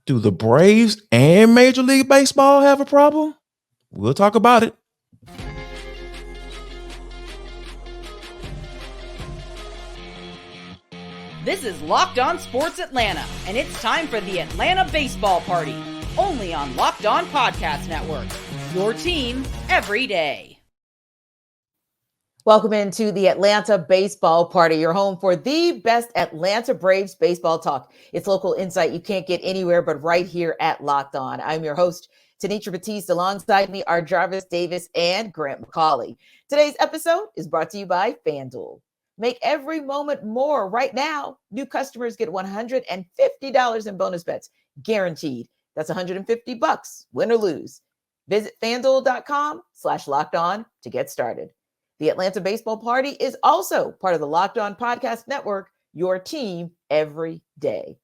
Do the Braves and Major League Baseball have a problem? We'll talk about it. This is Locked On Sports Atlanta, and it's time for the Atlanta Baseball Party, only on Locked On Podcast Network. Your team every day. Welcome into the Atlanta Baseball Party, your home for the best Atlanta Braves baseball talk. It's local insight you can't get anywhere but right here at Locked On. I'm your host, Tenitra. Batiste. Alongside me are Jarvis, Davis, and Grant McAuley. Today's episode is brought to you by FanDuel. Make every moment more. Right now, new customers get $150 in bonus bets, guaranteed. That's $150, win or lose. Visit FanDuel.com/LockedOn to get started. The Atlanta Baseball Party is also part of the Locked On Podcast Network, your team every day.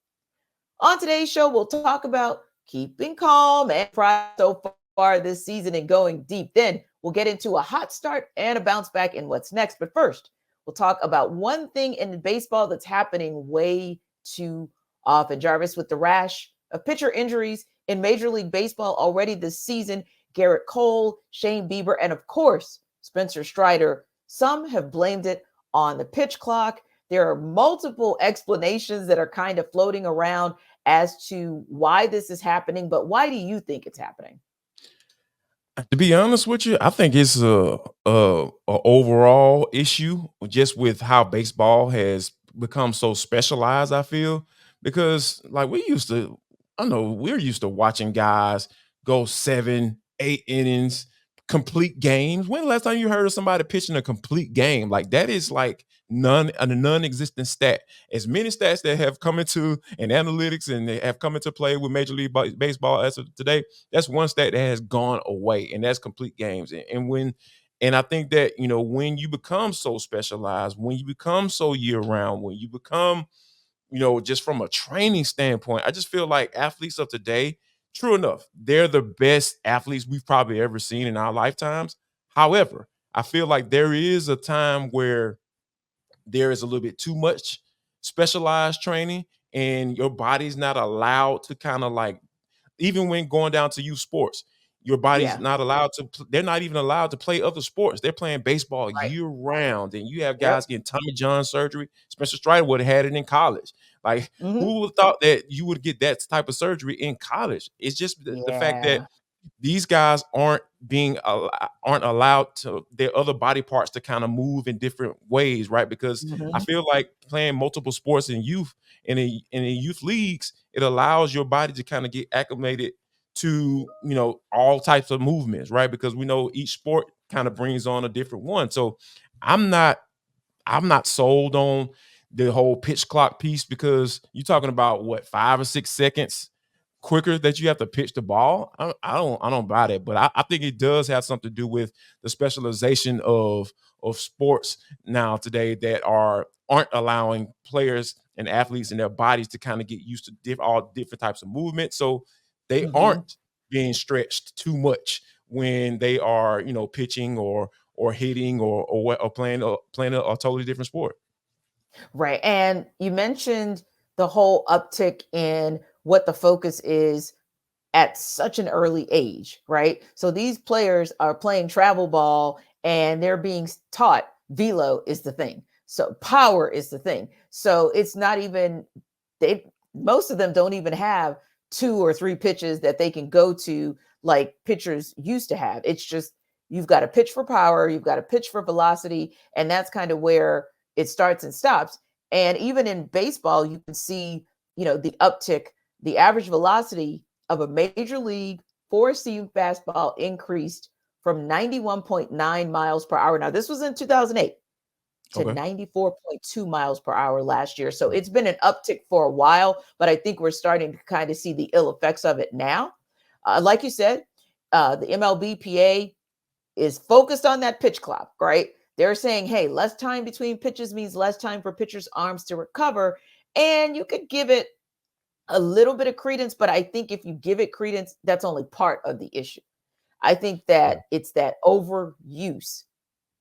On today's show, we'll talk about keeping calm and pride so far this season and going deep. Then we'll get into a hot start and a bounce back in what's next. But first, we'll talk about one thing in baseball that's happening way too often. Jarvis, with the rash of pitcher injuries in Major League Baseball already this season, Gerritt Cole, Shane Bieber, and of course, Spencer Strider. Some have blamed it on the pitch clock. There are multiple explanations that are kind of floating around as to why this is happening, but why do you think it's happening? To be honest with you, I think it's a overall issue just with how baseball has become so specialized. I feel because like we're used to watching guys go 7, 8 innings, complete games. When the last time you heard of somebody pitching a complete game? Like that is like a non-existent stat. As many stats that have come into and analytics and they have come into play with Major League Baseball as of today, that's one stat that has gone away, and that's complete games. And I think that when you become so specialized, when you become so year round, when you become just from a training standpoint, I just feel like athletes of today, true enough, they're the best athletes we've probably ever seen in our lifetimes. However, I feel like there is a time where there is a little bit too much specialized training, and your body's not allowed to kind of like, even when going down to youth sports, your body's not allowed to. They're not even allowed to play other sports. They're playing baseball year round, and you have guys getting Tommy John surgery. Spencer Strider would have had it in college. Like, who would have thought that you would get that type of surgery in college? It's just the fact that these guys aren't allowed to their other body parts to kind of move in different ways, right? Because I feel like playing multiple sports in youth and in youth leagues, it allows your body to kind of get acclimated to all types of movements, right? Because we know each sport kind of brings on a different one. So I'm not sold on the whole pitch clock piece, because you're talking about what, 5 or 6 seconds quicker that you have to pitch the ball. I don't buy that, but I think it does have something to do with the specialization of sports now today that aren't allowing players and athletes and their bodies to kind of get used to all different types of movement, so they aren't being stretched too much when they are pitching or hitting or playing a totally different sport. Right. And you mentioned the whole uptick in what the focus is at such an early age, right? So these players are playing travel ball and they're being taught velo is the thing. So power is the thing. So it's not even, most of them don't even have 2 or 3 pitches that they can go to like pitchers used to have. It's just, you've got to pitch for power, you've got to pitch for velocity, and that's kind of where it starts and stops. And even in baseball, you can see, the uptick, the average velocity of a major league 4-seam fastball increased from 91.9 miles per hour. Now, this was in 2008 to 94.2 miles per hour last year. So it's been an uptick for a while, but I think we're starting to kind of see the ill effects of it now. Like you said, the MLBPA is focused on that pitch clock, right? They're saying, hey, less time between pitches means less time for pitchers' arms to recover. And you could give it a little bit of credence, but I think if you give it credence, that's only part of the issue. I think that it's that overuse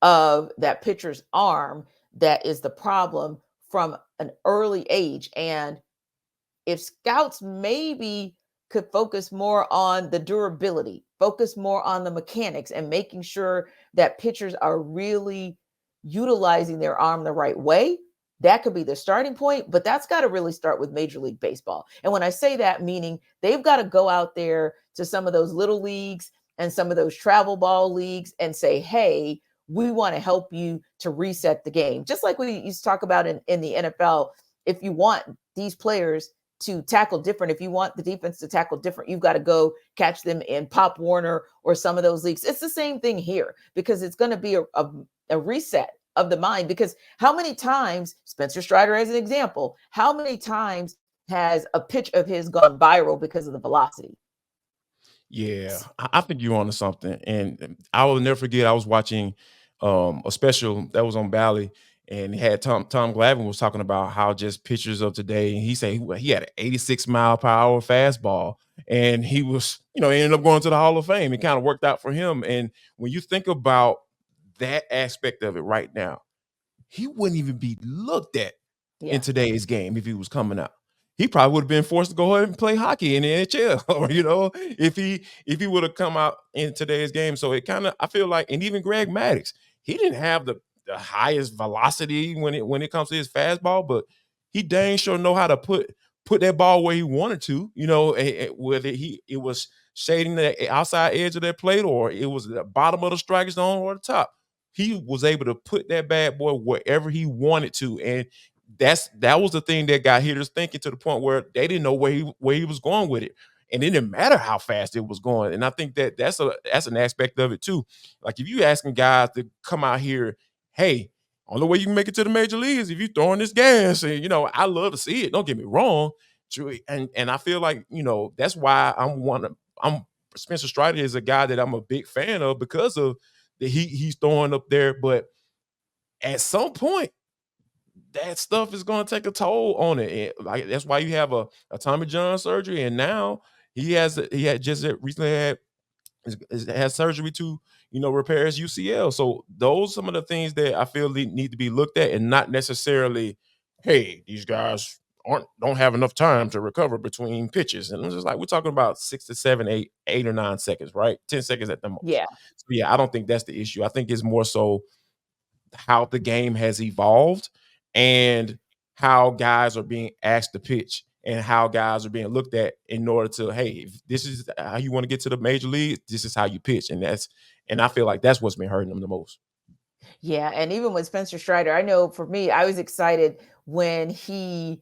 of that pitcher's arm that is the problem from an early age. And if scouts maybe could focus more on the durability, focus more on the mechanics, and making sure that pitchers are really utilizing their arm the right way. That could be the starting point, but that's got to really start with Major League Baseball. And when I say that, meaning they've got to go out there to some of those little leagues and some of those travel ball leagues and say, hey, we want to help you to reset the game. Just like we used to talk about in the NFL, if you want these players to tackle different, if you want the defense to tackle different, you've got to go catch them in Pop Warner or some of those leagues. It's the same thing here, because it's going to be a reset of the mind. Because how many times, Spencer Strider as an example, how many times has a pitch of his gone viral because of the velocity? Yeah, I think you're onto something, and I will never forget. I was watching a special that was on Bally, and it had Tom Glavine was talking about how just pitchers of today. And he said he had an 86-mile-per-hour fastball, and he was, ended up going to the Hall of Fame. It kind of worked out for him. And when you think about that aspect of it right now, he wouldn't even be looked at in today's game if he was coming out. He probably would have been forced to go ahead and play hockey in the NHL, or if he would have come out in today's game. So it kind of, I feel like, and even Greg Maddux, he didn't have the highest velocity when it comes to his fastball, but he dang sure know how to put that ball where he wanted to. Whether it was shading the outside edge of that plate, or it was the bottom of the strike zone, or the top. He was able to put that bad boy wherever he wanted to, and that was the thing that got hitters thinking, to the point where they didn't know where he was going with it, and it didn't matter how fast it was going. And I think that's an aspect of it too. Like, if you asking guys to come out here, hey, only way you can make it to the major leagues if you throwing this gas, and I love to see it. Don't get me wrong, true, and I feel like that's why I'm Spencer Strider is a guy that I'm a big fan of, because of that he's throwing up there. But at some point, that stuff is going to take a toll on it. And like, that's why you have a Tommy John surgery, and now he had just recently had surgery to repair his UCL. So those some of the things that I feel need to be looked at, and not necessarily, hey, these guys don't have enough time to recover between pitches. And it's just like, we're talking about 6 to 7, 8 or 9 seconds, right? 10 seconds at the most. Yeah. So yeah, I don't think that's the issue. I think it's more so how the game has evolved, and how guys are being asked to pitch, and how guys are being looked at in order to, hey, if this is how you want to get to the major league, this is how you pitch. And I feel like that's what's been hurting them the most. Yeah. And even with Spencer Strider, I know for me, I was excited when he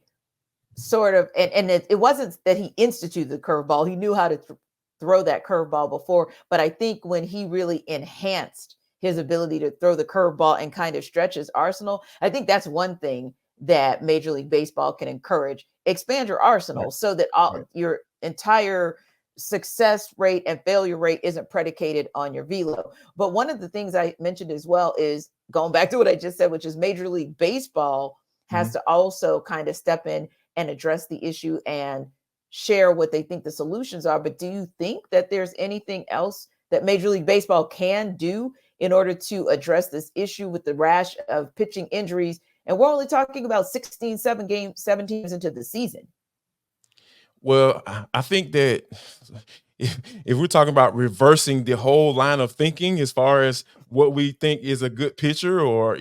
sort of, and it wasn't that he instituted the curveball. He knew how to throw that curveball before, but I think when he really enhanced his ability to throw the curveball and kind of stretch his arsenal, I think that's one thing that Major League Baseball can encourage. Expand your arsenal, right, so that your entire success rate and failure rate isn't predicated on your velo. But one of the things I mentioned as well is, going back to what I just said, which is Major League Baseball has to also kind of step in and address the issue and share what they think the solutions are. But do you think that there's anything else that Major League Baseball can do in order to address this issue with the rash of pitching injuries? And we're only talking about 17 games into the season. Well, I think that if we're talking about reversing the whole line of thinking as far as what we think is a good pitcher, or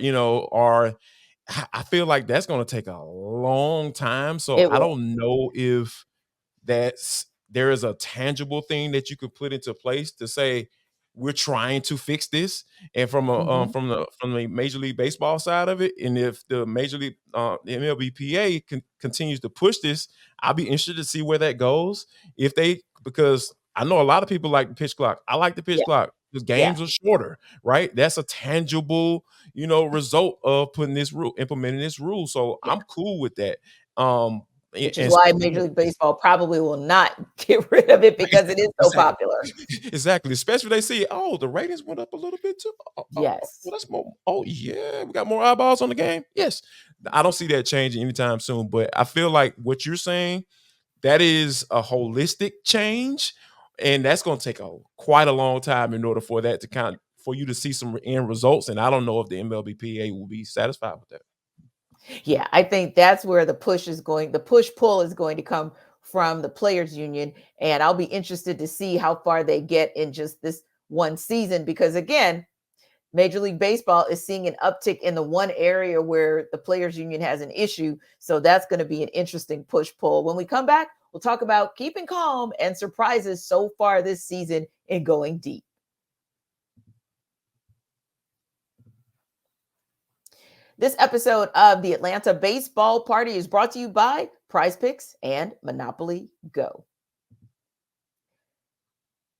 I feel like that's going to take a long time. So I don't know if there is a tangible thing that you could put into place to say, we're trying to fix this. And from from the Major League Baseball side of it, and if the Major League the MLBPA continues to push this, I'll be interested to see where that goes. Because I know a lot of people like the pitch clock. I like the pitch clock because games are shorter, right? That's a tangible, result of implementing this rule. So I'm cool with that. Which is why Major League Baseball probably will not get rid of it, because it is so popular. Exactly. Especially if they see, the ratings went up a little bit too. Yes. Well, that's more. Oh, yeah. We got more eyeballs on the game. Yes. I don't see that changing anytime soon. But I feel like what you're saying, that is a holistic change. And that's going to take quite a long time in order for that to for you to see some end results. And I don't know if the MLBPA will be satisfied with that. Yeah, I think that's where the push-pull is going to come from the players union, and I'll be interested to see how far they get in just this one season, because again, Major League Baseball is seeing an uptick in the one area where the players union has an issue. So that's going to be an interesting push-pull. When we come back, we'll talk about keeping calm and surprises so far this season in Going Deep. This episode of the Atlanta Baseball Party is brought to you by Prize Picks and Monopoly Go.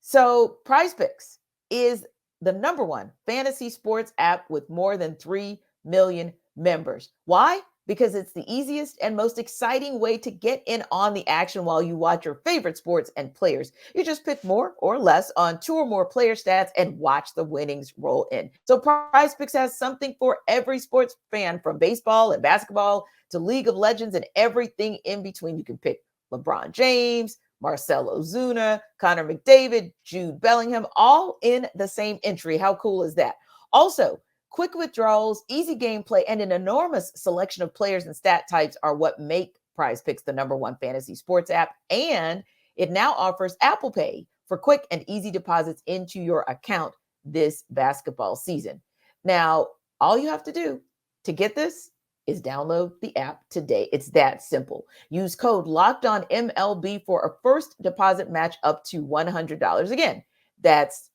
So Prize Picks is the number one fantasy sports app with more than 3 million members. Why? Because it's the easiest and most exciting way to get in on the action while you watch your favorite sports and players. You just pick more or less on 2 or more player stats and watch the winnings roll in. So Prize Picks has something for every sports fan, from baseball and basketball to League of Legends and everything in between. You can pick LeBron James, Marcell Ozuna, Connor McDavid, Jude Bellingham, all in the same entry. How cool is that? Also, quick withdrawals, easy gameplay, and an enormous selection of players and stat types are what make Prize Picks the number one fantasy sports app. And it now offers Apple Pay for quick and easy deposits into your account this basketball season. Now, all you have to do to get this is download the app today. It's that simple. Use code LOCKEDONMLB for a first deposit match up to $100. Again, that's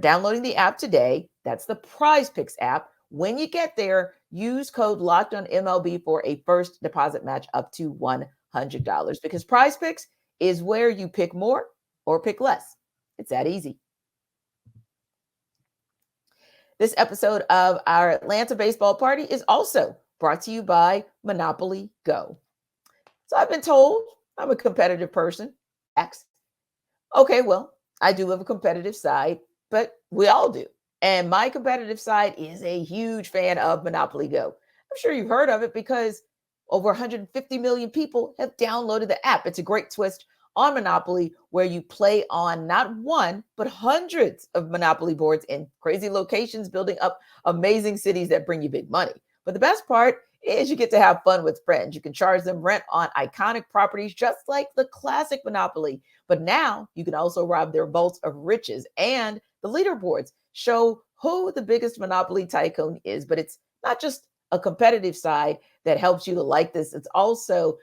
downloading the app today. That's the Prize Picks app. When you get there, use code LOCKEDONMLB for a first deposit match up to $100, because Prize Picks is where you pick more or pick less. It's that easy. This episode of our Atlanta Baseball Party is also brought to you by Monopoly Go. So I've been told I'm a competitive person. Okay, well, I do have a competitive side, but we all do. And my competitive side is a huge fan of Monopoly Go. I'm sure you've heard of it because over 150 million people have downloaded the app. It's a great twist on Monopoly, where you play on not one, but hundreds of Monopoly boards in crazy locations, building up amazing cities that bring you big money. But the best part is you get to have fun with friends. You can charge them rent on iconic properties, just like the classic Monopoly. But now you can also rob their vaults of riches, and the leaderboards show who the biggest Monopoly tycoon is. But it's not just a competitive side that helps you to like this. It's also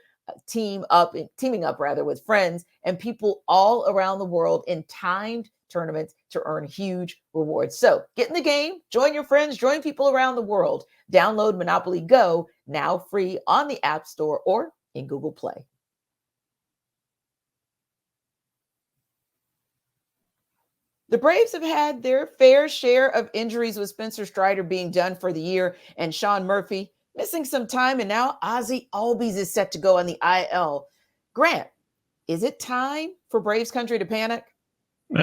teaming up with friends and people all around the world in timed tournaments to earn huge rewards. So get in the game, join your friends, join people around the world. Download Monopoly Go, now free on the App Store or in Google Play. The Braves have had their fair share of injuries, with Spencer Strider being done for the year and Sean Murphy missing some time, and now Ozzie Albies is set to go on the IL. Grant, is it time for Braves country to panic?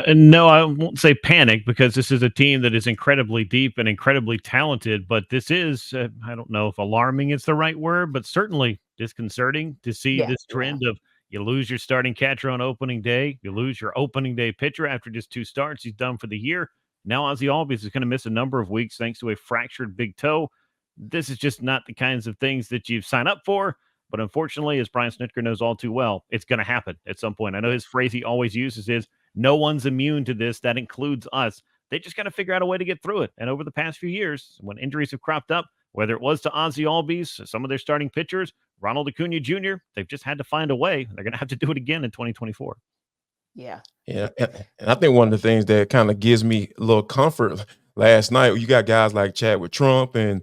No, I won't say panic, because this is a team that is incredibly deep and incredibly talented. But this is, I don't know if alarming is the right word, but certainly disconcerting to see this trend of you lose your starting catcher on opening day, you lose your opening day pitcher after just 2 starts. He's done for the year. Now Ozzie Albies is going to miss a number of weeks thanks to a fractured big toe. This is just not the kinds of things that you've signed up for. But unfortunately, as Brian Snitker knows all too well, it's going to happen at some point. I know his phrase he always uses is, no one's immune to this. That includes us. They just got to figure out a way to get through it. And over the past few years, when injuries have cropped up, whether it was to Ozzie Albies, some of their starting pitchers, Ronald Acuna Jr., they've just had to find a way. They're going to have to do it again in 2024. Yeah. And I think one of the things that kind of gives me a little comfort last night, you got guys like Chadwick Trump and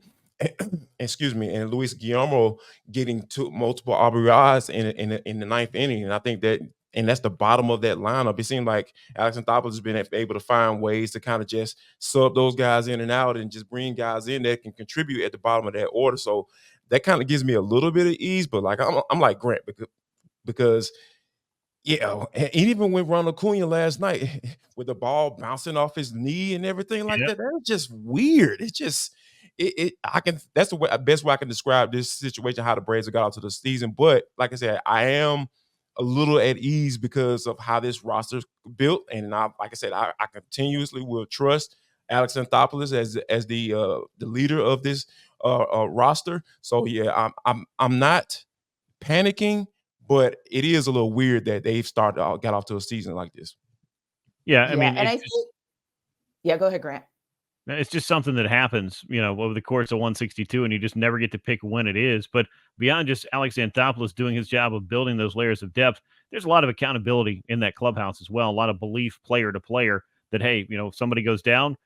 and Luis Guillermo getting to multiple RBIs in the ninth inning. And I think that's the bottom of that lineup. It seemed like Alex Anthopoulos has been able to find ways to kind of just sub those guys in and out and just bring guys in that can contribute at the bottom of that order. So that kind of gives me a little bit of ease. But like I'm like Grant, because yeah, and even with Ronald Acuna last night with the ball bouncing off his knee and everything like that was just weird. It's just that's the best way I can describe this situation, how the Braves have got out to the season. But like I said, I am a little at ease because of how this roster's built, and like I said, I continuously will trust Alex Anthopoulos as the leader of this roster. So yeah, I'm not panicking, but it is a little weird that they've got off to a season like this. Yeah, I Yeah, mean, and I think yeah, go ahead, Grant. it's just something that happens, over the course of 162, and you just never get to pick when it is. But beyond just Alex Anthopoulos doing his job of building those layers of depth, there's a lot of accountability in that clubhouse as well. A lot of belief, player to player, that hey, if somebody goes down,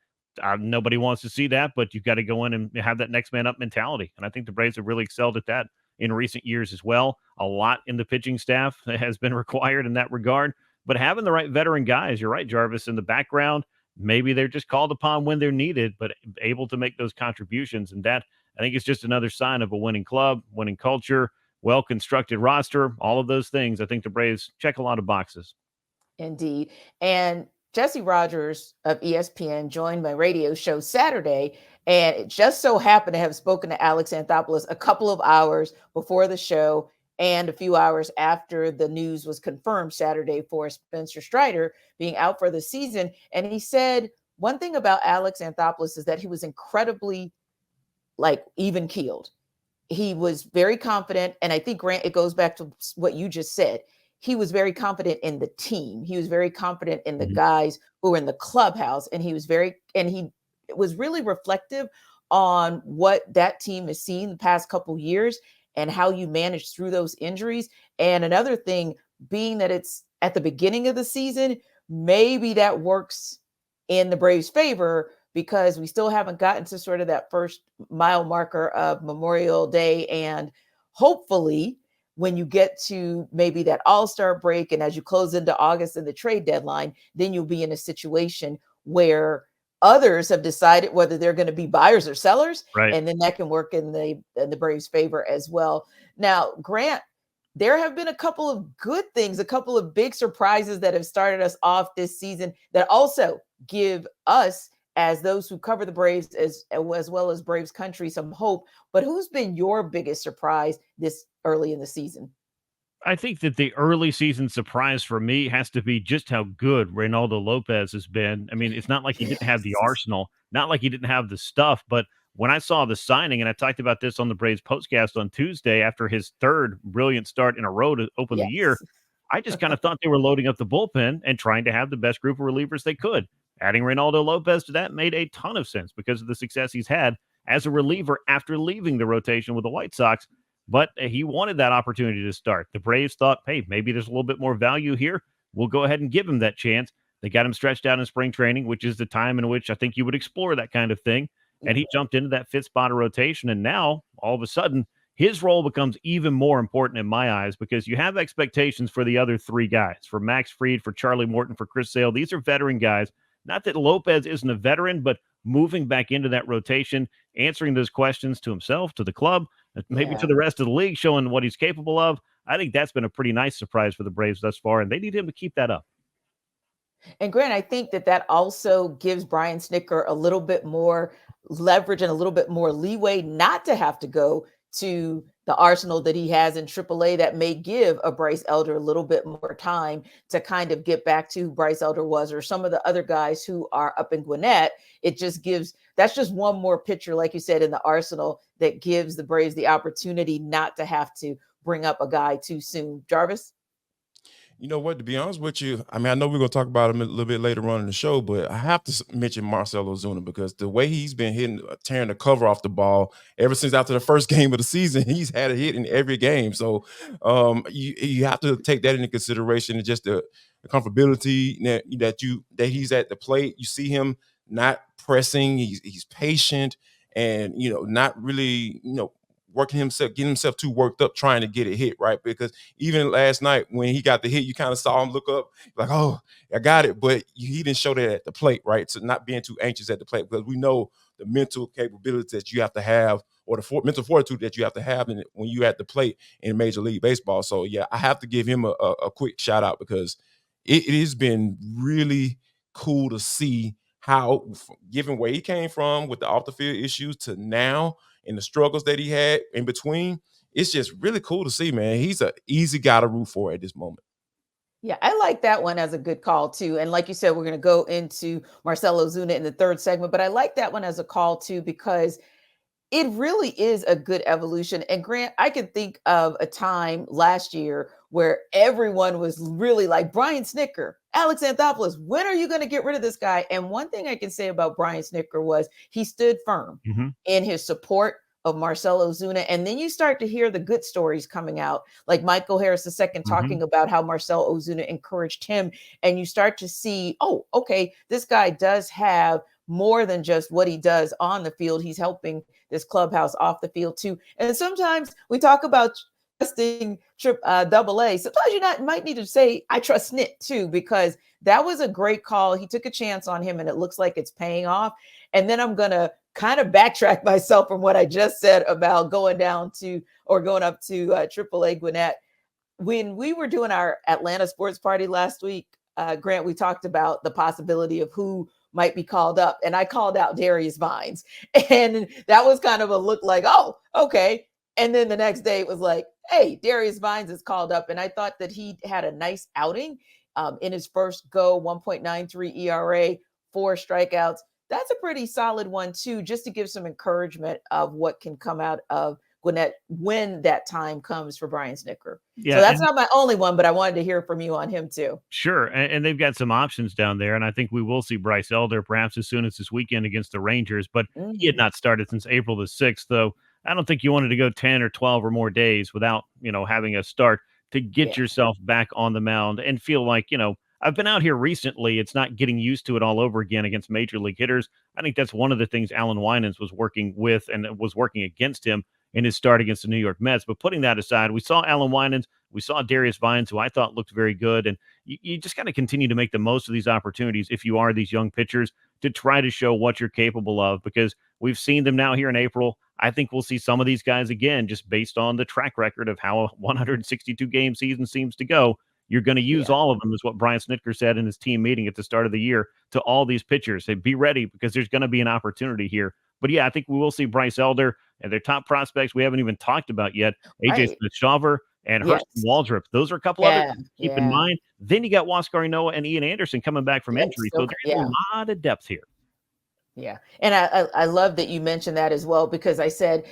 nobody wants to see that, but you've got to go in and have that next man up mentality. And I think the Braves have really excelled at that in recent years as well. A lot in the pitching staff has been required in that regard. But having the right veteran guys, you're right, Jarvis, in the background. Maybe they're just called upon when they're needed, but able to make those contributions. And that, I think, is just another sign of a winning club, winning culture, well constructed roster, all of those things. I think the Braves check a lot of boxes. Indeed. And Jesse Rogers of ESPN joined my radio show Saturday, and it just so happened to have spoken to Alex Anthopoulos a couple of hours before the show and a few hours after the news was confirmed Saturday for Spencer Strider being out for the season. And he said one thing about Alex Anthopoulos is that he was incredibly even keeled. He was very confident. And I think, Grant, it goes back to what you just said. He was very confident in the team. He was very confident in the guys who were in the clubhouse. And he was really reflective on what that team has seen the past couple years and how you managed through those injuries. And another thing being that it's at the beginning of the season, maybe that works in the Braves' favor because we still haven't gotten to sort of that first mile marker of Memorial Day. And hopefully when you get to maybe that all-star break and as you close into August and the trade deadline, then you'll be in a situation where others have decided whether they're going to be buyers or sellers. Right. And then that can work in the Braves' favor as well. Now, Grant, there have been a couple of good things, a couple of big surprises that have started us off this season that also give us, as those who cover the Braves as well as Braves country, some hope. But who's been your biggest surprise this early in the season? I think that the early season surprise for me has to be just how good Reynaldo Lopez has been. I mean, it's not like he didn't have the arsenal, not like he didn't have the stuff, but when I saw the signing, and I talked about this on the Braves postcast on Tuesday after his third brilliant start in a row to open the year, I just kind of thought they were loading up the bullpen and trying to have the best group of relievers they could. Adding Reynaldo Lopez to that made a ton of sense because of the success he's had as a reliever after leaving the rotation with the White Sox. But he wanted that opportunity to start. The Braves thought, hey, maybe there's a little bit more value here. We'll go ahead and give him that chance. They got him stretched out in spring training, which is the time in which I think you would explore that kind of thing. And he jumped into that fifth spot of rotation. And now, all of a sudden, his role becomes even more important in my eyes because you have expectations for the other three guys, for Max Fried, for Charlie Morton, for Chris Sale. These are veteran guys. Not that Lopez isn't a veteran, but moving back into that rotation, answering those questions to himself, to the club, maybe to the rest of the league, showing what he's capable of. I think that's been a pretty nice surprise for the Braves thus far, and they need him to keep that up. And Grant, I think that also gives Brian Snitker a little bit more leverage and a little bit more leeway not to have to go to the arsenal that he has in AAA that may give a Bryce Elder a little bit more time to kind of get back to who Bryce Elder was, or some of the other guys who are up in Gwinnett. That's just one more pitcher, like you said, in the arsenal that gives the Braves the opportunity not to have to bring up a guy too soon. Jarvis? You know what? To be honest with you, I mean, I know we're going to talk about him a little bit later on in the show, but I have to mention Marcell Ozuna because the way he's been tearing the cover off the ball ever since after the first game of the season, he's had a hit in every game. So you have to take that into consideration and just the comfortability that he's at the plate. You see him not pressing, he's patient, and not really working himself, getting himself too worked up trying to get a hit, right? Because even last night when he got the hit, you kind of saw him look up like, oh, I got it. But he didn't show that at the plate, right? So not being too anxious at the plate, because we know the mental capabilities that you have to have, or the mental fortitude that you have to have when you're at the plate in Major League Baseball. So, yeah, I have to give him a quick shout out because it has been really cool to see how, given where he came from with the off the field issues to now, and the struggles that he had in between, it's just really cool to see, man. He's an easy guy to root for at this moment. Yeah, I like that one as a good call too. And like you said, we're going to go into Marcell Ozuna in the third segment, but I like that one as a call too, because It really is a good evolution. And Grant, I can think of a time last year where everyone was really like, Brian Snitker, Alex Anthopoulos, when are you going to get rid of this guy? And one thing I can say about Brian Snitker was he stood firm in his support of Marcell Ozuna. And then you start to hear the good stories coming out, like Michael Harris II talking about how Marcell Ozuna encouraged him. And you start to see, oh, okay, this guy does have more than just what he does on the field. He's helping this clubhouse off the field too. And sometimes we talk about trusting double A. Sometimes you might need to say, I trust Snit too, because that was a great call. He took a chance on him and it looks like it's paying off. And then I'm going to kind of backtrack myself from what I just said about going up to AAA Gwinnett. When we were doing our Atlanta sports party last week, Grant, we talked about the possibility of who might be called up. And I called out Darius Vines. And that was kind of a look like, oh, okay. And then the next day it was like, hey, Darius Vines is called up. And I thought that he had a nice outing in his first go, 1.93 ERA, 4 strikeouts. That's a pretty solid one too, just to give some encouragement of what can come out of Gwinnett when that time comes for Brian Snitker. Yeah, so that's not my only one, but I wanted to hear from you on him too. Sure, and they've got some options down there, and I think we will see Bryce Elder perhaps as soon as this weekend against the Rangers, but he had not started since April the 6th, though I don't think you wanted to go 10 or 12 or more days without, having a start to get yourself back on the mound and feel like, I've been out here recently. It's not getting used to it all over again against major league hitters. I think that's one of the things Alan Winans was working with and was working against him in his start against the New York Mets. But putting that aside, we saw Alan Winans, we saw Darius Vines, who I thought looked very good. And you just got to continue to make the most of these opportunities if you are these young pitchers to try to show what you're capable of, because we've seen them now here in April. I think we'll see some of these guys again, just based on the track record of how a 162 game season seems to go. You're going to use all of them, is what Brian Snitker said in his team meeting at the start of the year to all these pitchers. Say, be ready because there's going to be an opportunity here. But yeah, I think we will see Bryce Elder and their top prospects we haven't even talked about yet. AJ Smith-Shawver and Hurston Waldrop. Those are a couple others to keep in mind. Then you got Huascar Ynoa and Ian Anderson coming back from injury. So there's a lot of depth here. Yeah. And I love that you mentioned that as well, because I said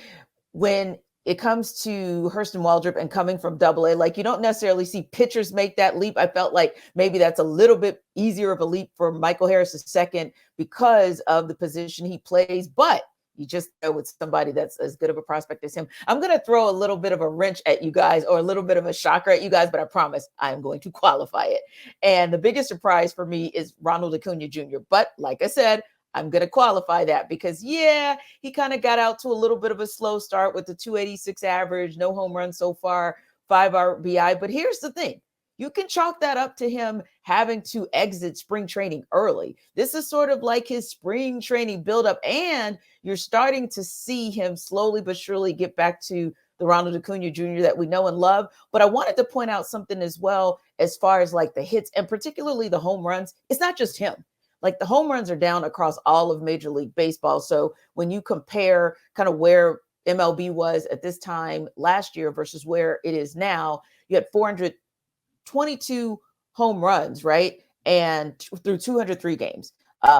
when it comes to Hurston Waldrop and coming from AA, like you don't necessarily see pitchers make that leap. I felt like maybe that's a little bit easier of a leap for Michael Harris II because of the position he plays, but you just go with somebody that's as good of a prospect as him. I'm going to throw a little bit of a wrench at you guys, or a little bit of a shocker at you guys, but I promise I am going to qualify it. And the biggest surprise for me is Ronald Acuna Jr. But like I said, I'm going to qualify that because, he kind of got out to a little bit of a slow start with the 286 average, no home runs so far, 5 RBI. But here's the thing. You can chalk that up to him having to exit spring training early. This is sort of like his spring training buildup, and you're starting to see him slowly but surely get back to the Ronald Acuna Jr. that we know and love. But I wanted to point out something as well, as far as like the hits and particularly the home runs. It's not just him. Like the home runs are down across all of Major League Baseball. So when you compare kind of where MLB was at this time last year versus where it is now, you had 422 home runs, right? And through 203 games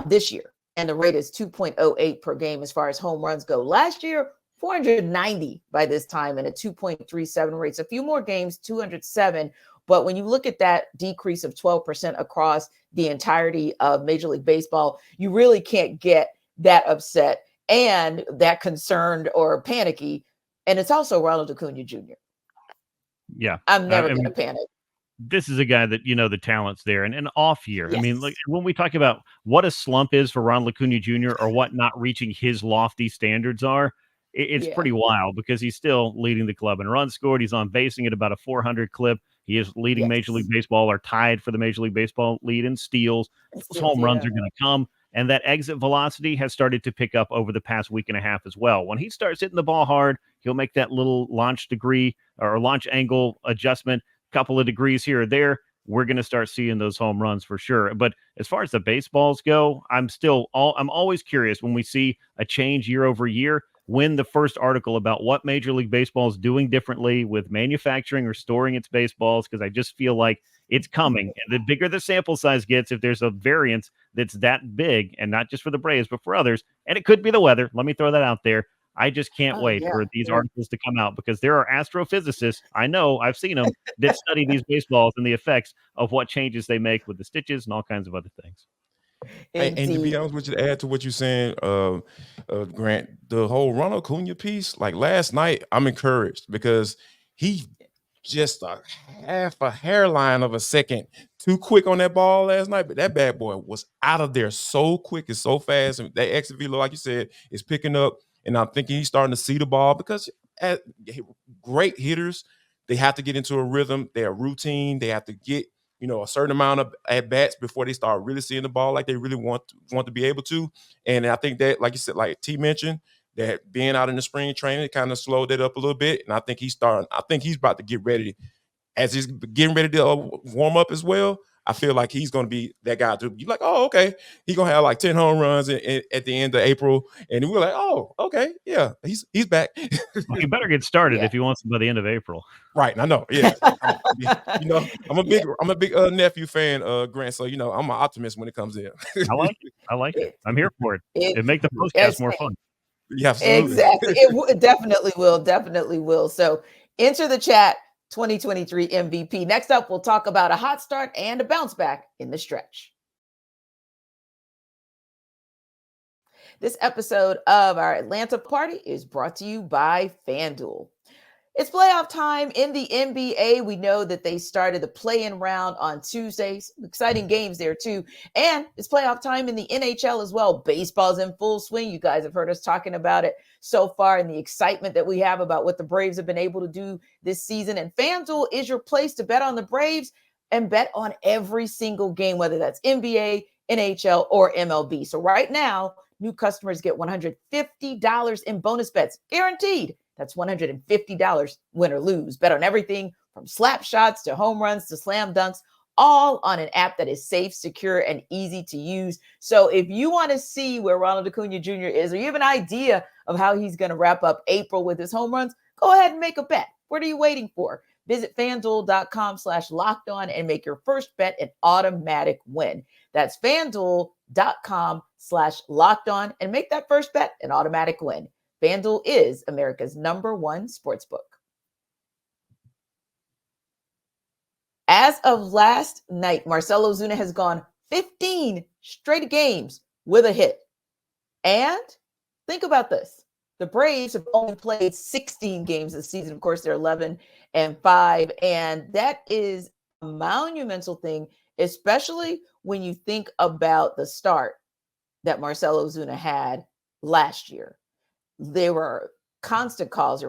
this year. And the rate is 2.08 per game as far as home runs go. Last year, 490 by this time and a 2.37 rates. A few more games, 207. But when you look at that decrease of 12% across the entirety of Major League Baseball, you really can't get that upset and that concerned or panicky. And it's also Ronald Acuna Jr. Yeah. I'm never going to panic. This is a guy that, the talent's there and an off year. Yes. I mean, like when we talk about what a slump is for Ronald Acuna Jr. or what not reaching his lofty standards are, it's pretty wild because he's still leading the club in runs scored. He's on basing at about a 400 clip. He is leading Major League Baseball, or tied for the Major League Baseball lead in steals. Those home runs are going to come. And that exit velocity has started to pick up over the past week and a half as well. When he starts hitting the ball hard, he'll make that little launch degree or launch angle adjustment, couple of degrees here or there. We're going to start seeing those home runs for sure. But as far as the baseballs go, I'm always curious when we see a change year over year, when the first article about what Major League Baseball is doing differently with manufacturing or storing its baseballs, because I just feel like it's coming. And the bigger the sample size gets, if there's a variance that's that big, and not just for the Braves, but for others, and it could be the weather, let me throw that out there, I just can't Oh, wait yeah. for these Yeah. articles to come out because there are astrophysicists, I know, I've seen them, that study these baseballs and the effects of what changes they make with the stitches and all kinds of other things. And to be Indeed. honest with you, to add to what you're saying, Grant, the whole Ronald Acuna piece, like last night, I'm encouraged because he just a half a hairline of a second too quick on that ball last night, but that bad boy was out of there so quick and so fast. And that exit velo, like you said, is picking up. And I'm thinking he's starting to see the ball because at, great hitters, they have to get into a rhythm, their routine, they have to get a certain amount of at bats before they start really seeing the ball like they really want to be able to. And I think that, like you said, like T mentioned, that being out in the spring training kind of slowed that up a little bit. And I think he's about to get ready as he's getting ready to warm up as well. I feel like he's going to be that guy to be like, oh, okay, he's going to have like 10 home runs at the end of April. And we're like, oh, okay, yeah, he's back. Well, he better get started Yeah. if he wants them by the end of April. Right, I know. Yeah, I'm a Yeah. big nephew fan, Grant. So I'm an optimist when it comes in. I like it. I like it. I'm here for it. It make the Yes, postcast more fun. Yeah, absolutely. exactly. It definitely will. Definitely will. So enter the chat 2023 MVP. Next up, we'll talk about a hot start and a bounce back in the stretch. This episode of our Atlanta Party is brought to you by FanDuel. It's playoff time in the NBA. We know that they started the play-in round on Tuesdays. Exciting games there too. And it's playoff time in the NHL as well. Baseball's in full swing. You guys have heard us talking about it so far and the excitement that we have about what the Braves have been able to do this season. And FanDuel is your place to bet on the Braves and bet on every single game, whether that's NBA, NHL, or MLB. So right now, new customers get $150 in bonus bets, guaranteed. That's $150 win or lose. Bet on everything from slap shots to home runs to slam dunks, all on an app that is safe, secure, and easy to use. So if you want to see where Ronald Acuna Jr. is, or you have an idea of how he's going to wrap up April with his home runs, go ahead and make a bet. What are you waiting for? Visit FanDuel.com/lockedon and make your first bet an automatic win. That's FanDuel.com/lockedon and make that first bet an automatic win. FanDuel is America's #1 sportsbook. As of last night, Marcell Ozuna has gone 15 straight games with a hit. And think about this. The Braves have only played 16 games this season. Of course, they're 11-5. And that is a monumental thing, especially when you think about the start that Marcell Ozuna had last year. There were constant calls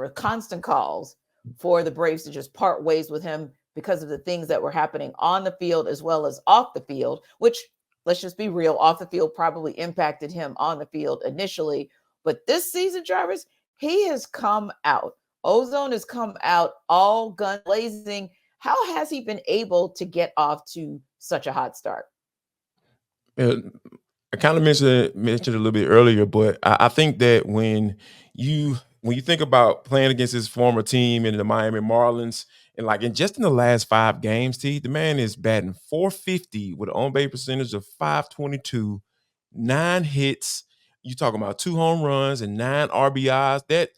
for the Braves to just part ways with him because of the things that were happening on the field as well as off the field, which, let's just be real, off the field probably impacted him on the field initially. But this season, Jarvis, he has come out. Ozone has come out all gun blazing. How has he been able to get off to such a hot start? I kind of mentioned it a little bit earlier, but I think that when you think about playing against his former team in the Miami Marlins, and like in the last 5 games, the man is batting .450 with an on-base percentage of .522, 9 hits. You talking about 2 home runs and 9 RBIs.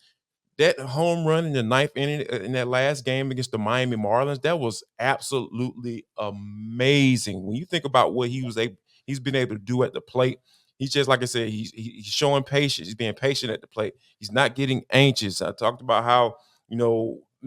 That home run in the 9th inning in that last game against the Miami Marlins, that was absolutely amazing. When you think about what he's been able to do at the plate, he's just, like I said, he's showing patience. He's being patient at the plate. He's not getting anxious. I talked about how,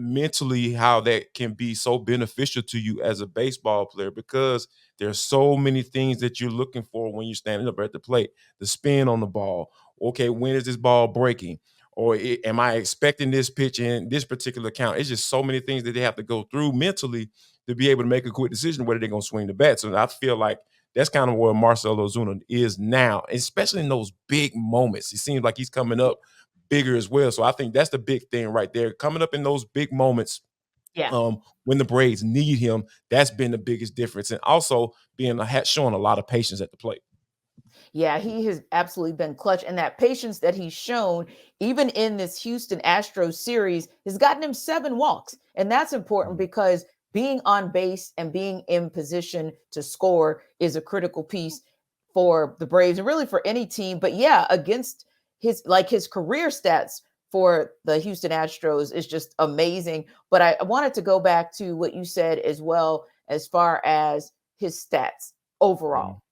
mentally how that can be so beneficial to you as a baseball player because there's so many things that you're looking for when you're standing up at the plate. The spin on the ball. Okay, when is this ball breaking? Or am I expecting this pitch in this particular count? It's just so many things that they have to go through mentally to be able to make a quick decision whether they're going to swing the bat. So I feel like that's kind of where Marcell Ozuna is now, especially in those big moments. It seems like he's coming up bigger as well. So I think that's the big thing right there. Coming up in those big moments when the Braves need him, that's been the biggest difference. And also showing a lot of patience at the plate. Yeah, he has absolutely been clutch. And that patience that he's shown, even in this Houston Astros series, has gotten him 7 walks. And that's important because being on base and being in position to score is a critical piece for the Braves and really for any team. But yeah, against his career stats for the Houston Astros is just amazing. But I wanted to go back to what you said as well, as far as his stats overall.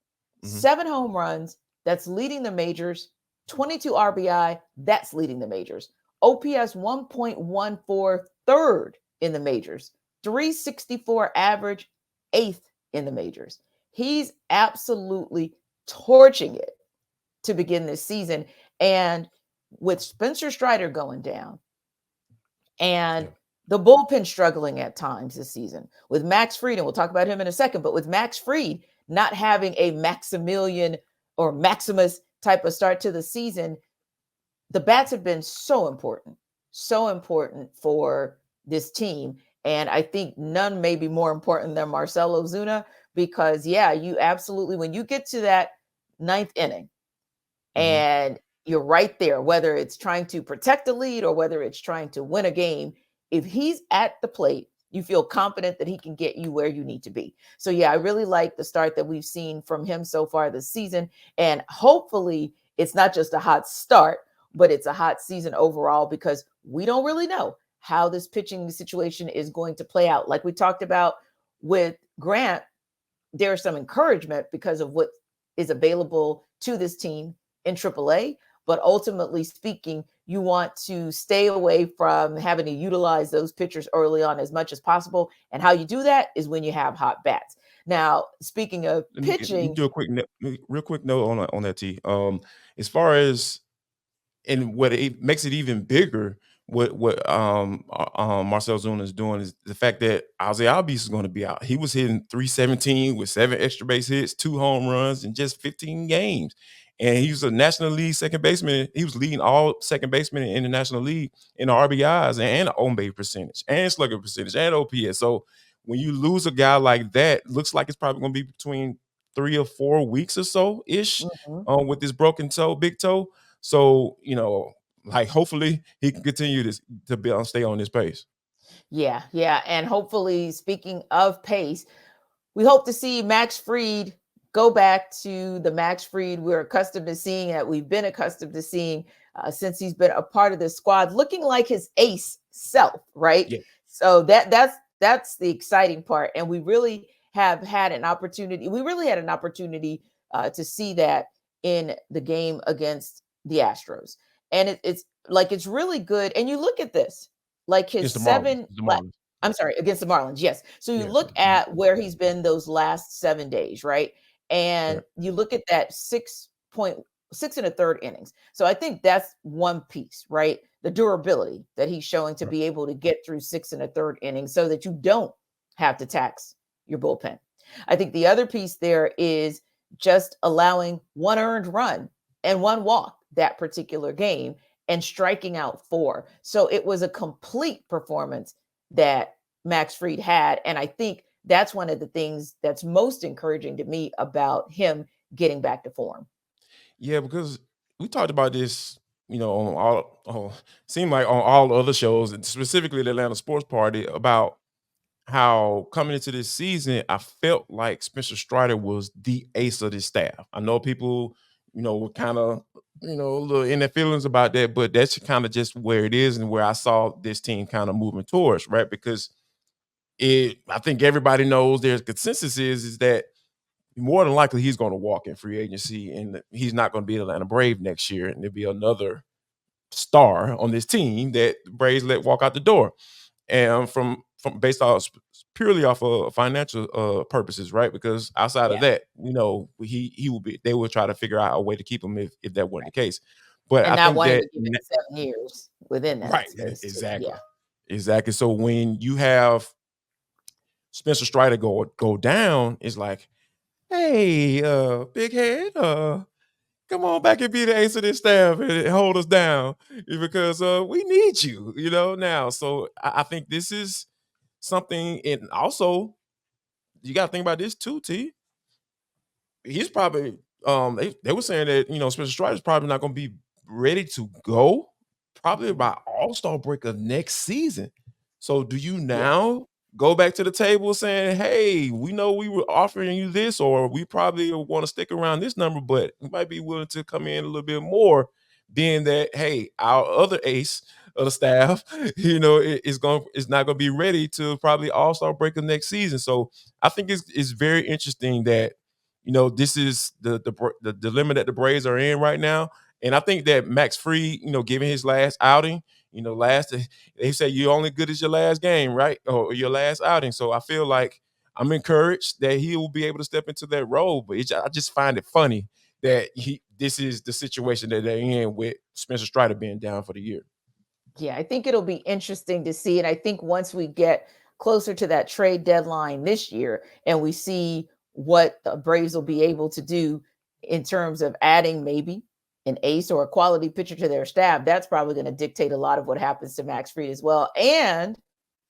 Mm-hmm. 7 home runs, that's leading the majors. 22 RBI, that's leading the majors. OPS 1.14, third in the majors. 364 average, eighth in the majors. He's absolutely torching it to begin this season. And with Spencer Strider going down and the bullpen struggling at times this season, with Max Fried, and we'll talk about him in a second, but with Max Fried not having a Maximilian or Maximus type of start to the season, the bats have been so important for this team. And I think none may be more important than Marcell Ozuna, because you absolutely, when you get to that 9th inning and you're right there, whether it's trying to protect the lead or whether it's trying to win a game, if he's at the plate, you feel confident that he can get you where you need to be. So I really like the start that we've seen from him so far this season. And hopefully it's not just a hot start, but it's a hot season overall, because we don't really know how this pitching situation is going to play out. Like we talked about with Grant, there's some encouragement because of what is available to this team in AAA. But ultimately speaking, you want to stay away from having to utilize those pitchers early on as much as possible. And how you do that is when you have hot bats. Now, speaking of pitching, Let me do a real quick note on that, T. As far as, and what it makes it even bigger, what Marcell Ozuna is doing is the fact that Ozzie Albies is going to be out. He was hitting 317 with 7 extra base hits, 2 home runs in just 15 games. And he was a National League second baseman. He was leading all second basemen in the National League in RBIs and on-base percentage and slugger percentage and OPS. So when you lose a guy like that, looks like it's probably going to be between 3 or 4 weeks or so ish with this broken toe, big toe. So, like, hopefully he can continue to be stay on this pace. Yeah. And hopefully, speaking of pace, we hope to see Max Fried go back to the Max Fried we're accustomed to seeing, that we've been accustomed to seeing since he's been a part of this squad, looking like his ace self, right? Yeah. So that's the exciting part. And we really have had an opportunity. We really had an opportunity to see that in the game against the Astros. And it's really good. And you look at this, like his I'm sorry, against the Marlins. Yes. So you look at where he's been those last 7 days, right? And you look at that 6.6 1/3 innings. So I think that's one piece, right? The durability that he's showing to be able to get through 6 1/3 innings so that you don't have to tax your bullpen. I think the other piece there is just allowing 1 earned run and 1 walk that particular game and striking out 4. So it was a complete performance that Max Fried had. And I think that's one of the things that's most encouraging to me about him getting back to form. Yeah, because we talked about this, seemed like on all other shows, and specifically the Atlanta Sports Party, about how coming into this season, I felt like Spencer Strider was the ace of this staff. I know people, were kind of, a little in their feelings about that, but that's kind of just where it is and where I saw this team kind of moving towards, right? Because I think everybody knows there's consensus is that more than likely he's going to walk in free agency and he's not going to be an Atlanta Brave next year, and there'll be another star on this team that the Braves let walk out the door. And from based off purely off of financial purposes, right? Because outside of that, he will be. They will try to figure out a way to keep him if that wasn't the case. But and I not think wanting that to give it 7 years within that right, space. exactly, Yeah. exactly. So when you have Spencer Strider go down, it's like, hey, big head, come on back and be the ace of this staff and hold us down because we need you, now. So I think this is something, and also you got to think about this too, T. He's probably they were saying that Spencer Strider's probably not going to be ready to go probably by All-Star break of next season. So do you now go back to the table saying, hey, we know we were offering you this, or we probably want to stick around this number, but we might be willing to come in a little bit more being that, hey, our other ace of the staff, is not going to be ready to probably All-Star break of next season. So I think it's very interesting that this is the dilemma that the Braves are in right now. And I think that Max Fried, given his last outing, they say you're only good as your last game, right? Or your last outing. So I feel like I'm encouraged that he will be able to step into that role. But I just find it funny that this is the situation that they're in with Spencer Strider being down for the year. Yeah, I think it'll be interesting to see. And I think once we get closer to that trade deadline this year and we see what the Braves will be able to do in terms of adding maybe an ace or a quality pitcher to their staff, that's probably going to dictate a lot of what happens to Max Fried as well. And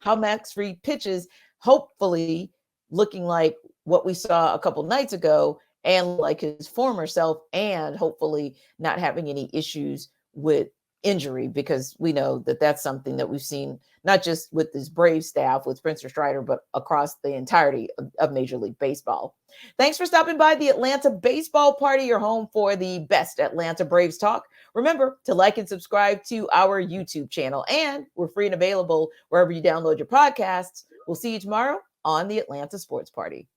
how Max Fried pitches, hopefully looking like what we saw a couple nights ago and like his former self, and hopefully not having any issues with injury, because we know that that's something that we've seen not just with this Brave staff with Spencer Strider, but across the entirety of Major League Baseball. Thanks for stopping by the Atlanta Baseball Party, your home for the best Atlanta Braves talk. Remember to like and subscribe to our YouTube channel, and we're free and available wherever you download your podcasts. We'll see you tomorrow on the Atlanta Sports Party.